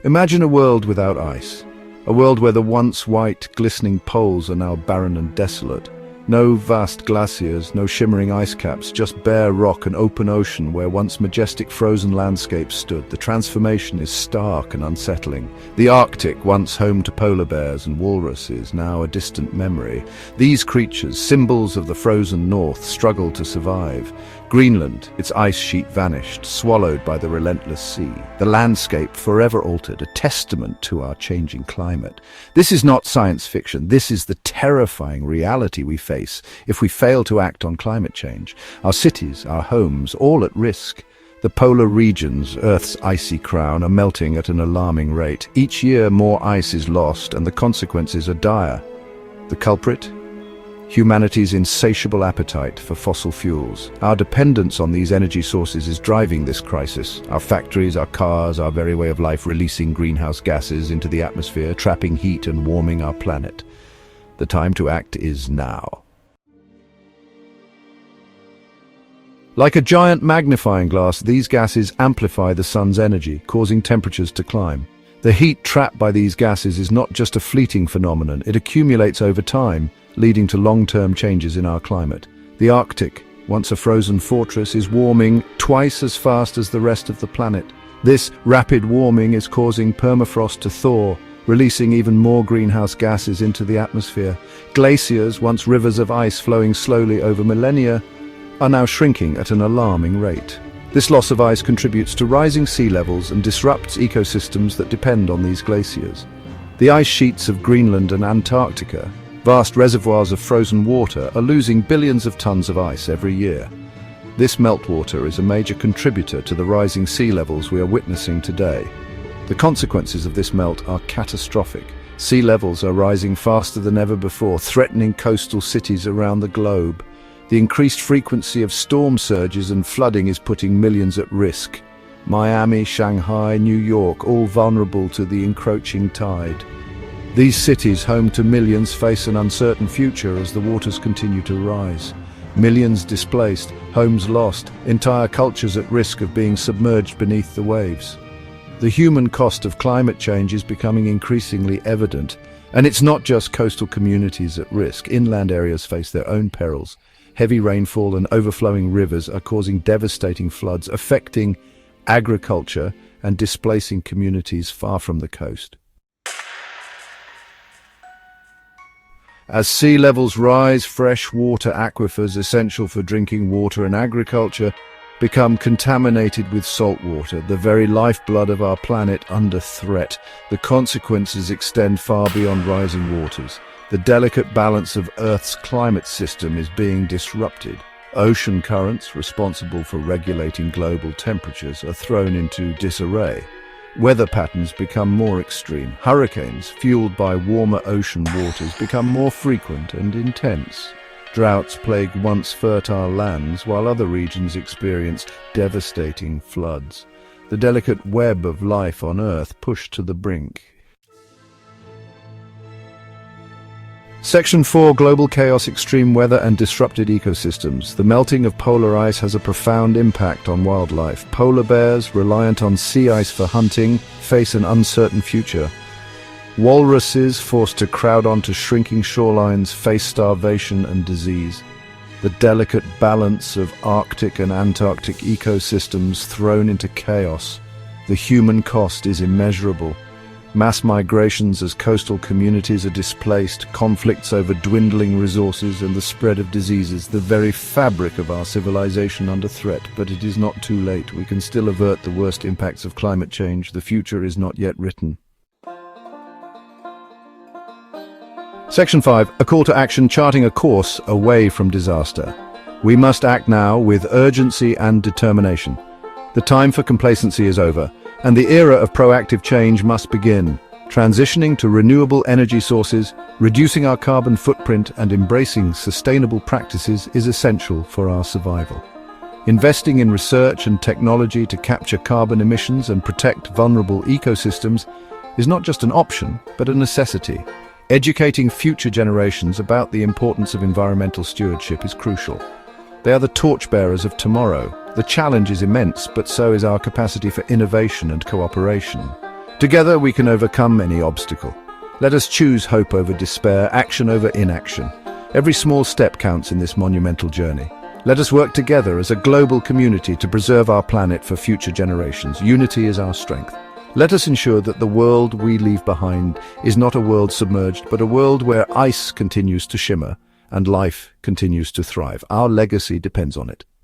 Imagine a world without ice. A world where the once white, glistening poles are now barren and desolate. No vast glaciers, no shimmering ice caps, just bare rock and open ocean where once majestic frozen landscapes stood. The transformation is stark and unsettling. The Arctic, once home to polar bears and walruses, now a distant memory. These creatures, symbols of the frozen north, struggle to survive. Greenland, its ice sheet vanished, swallowed by the relentless sea. The landscape forever altered, a testament to our changing climate. This is not science fiction. This is the terrifying reality we face if we fail to act on climate change. Our cities, our homes, all at risk. The polar regions, Earth's icy crown, are melting at an alarming rate. Each year more ice is lost and the consequences are dire. The culprit? Humanity's insatiable appetite for fossil fuels. Our dependence on these energy sources is driving this crisis. Our factories, our cars, our very way of life releasing greenhouse gases into the atmosphere, trapping heat and warming our planet. The time to act is now. Like a giant magnifying glass, these gases amplify the sun's energy, causing temperatures to climb. The heat trapped by these gases is not just a fleeting phenomenon, it accumulates over time, leading to long-term changes in our climate. The Arctic, once a frozen fortress, is warming twice as fast as the rest of the planet. This rapid warming is causing permafrost to thaw, releasing even more greenhouse gases into the atmosphere. Glaciers, once rivers of ice flowing slowly over millennia, are now shrinking at an alarming rate. This loss of ice contributes to rising sea levels and disrupts ecosystems that depend on these glaciers. The ice sheets of Greenland and Antarctica, vast reservoirs of frozen water, are losing billions of tons of ice every year. This meltwater is a major contributor to the rising sea levels we are witnessing today. The consequences of this melt are catastrophic. Sea levels are rising faster than ever before, threatening coastal cities around the globe. The increased frequency of storm surges and flooding is putting millions at risk. Miami, Shanghai, New York, all vulnerable to the encroaching tide. These cities, home to millions, face an uncertain future as the waters continue to rise. Millions displaced, homes lost, entire cultures at risk of being submerged beneath the waves. The human cost of climate change is becoming increasingly evident, and it's not just coastal communities at risk. Inland areas face their own perils. Heavy rainfall and overflowing rivers are causing devastating floods, affecting agriculture and displacing communities far from the coast. As sea levels rise, freshwater aquifers essential for drinking water and agriculture become contaminated with salt water, the very lifeblood of our planet under threat. The consequences extend far beyond rising waters. The delicate balance of Earth's climate system is being disrupted. Ocean currents, responsible for regulating global temperatures, are thrown into disarray. Weather patterns become more extreme. Hurricanes, fueled by warmer ocean waters, become more frequent and intense. Droughts plague once fertile lands, while other regions experience devastating floods. The delicate web of life on Earth pushed to the brink. Section 4: Global Chaos, Extreme Weather and Disrupted Ecosystems. The melting of polar ice has a profound impact on wildlife. Polar bears, reliant on sea ice for hunting, face an uncertain future. Walruses, forced to crowd onto shrinking shorelines, face starvation and disease. The delicate balance of Arctic and Antarctic ecosystems thrown into chaos. The human cost is immeasurable. Mass migrations as coastal communities are displaced, conflicts over dwindling resources and the spread of diseases, the very fabric of our civilization under threat. But it is not too late. We can still avert the worst impacts of climate change. The future is not yet written. Section 5: A call to action, charting a course away from disaster. We must act now with urgency and determination. The time for complacency is over, and the era of proactive change must begin. Transitioning to renewable energy sources, reducing our carbon footprint, and embracing sustainable practices is essential for our survival. Investing in research and technology to capture carbon emissions and protect vulnerable ecosystems is not just an option, but a necessity. Educating future generations about the importance of environmental stewardship is crucial. They are the torchbearers of tomorrow. The challenge is immense, but so is our capacity for innovation and cooperation. Together we can overcome any obstacle. Let us choose hope over despair, action over inaction. Every small step counts in this monumental journey. Let us work together as a global community to preserve our planet for future generations. Unity is our strength. Let us ensure that the world we leave behind is not a world submerged, but a world where ice continues to shimmer and life continues to thrive. Our legacy depends on it.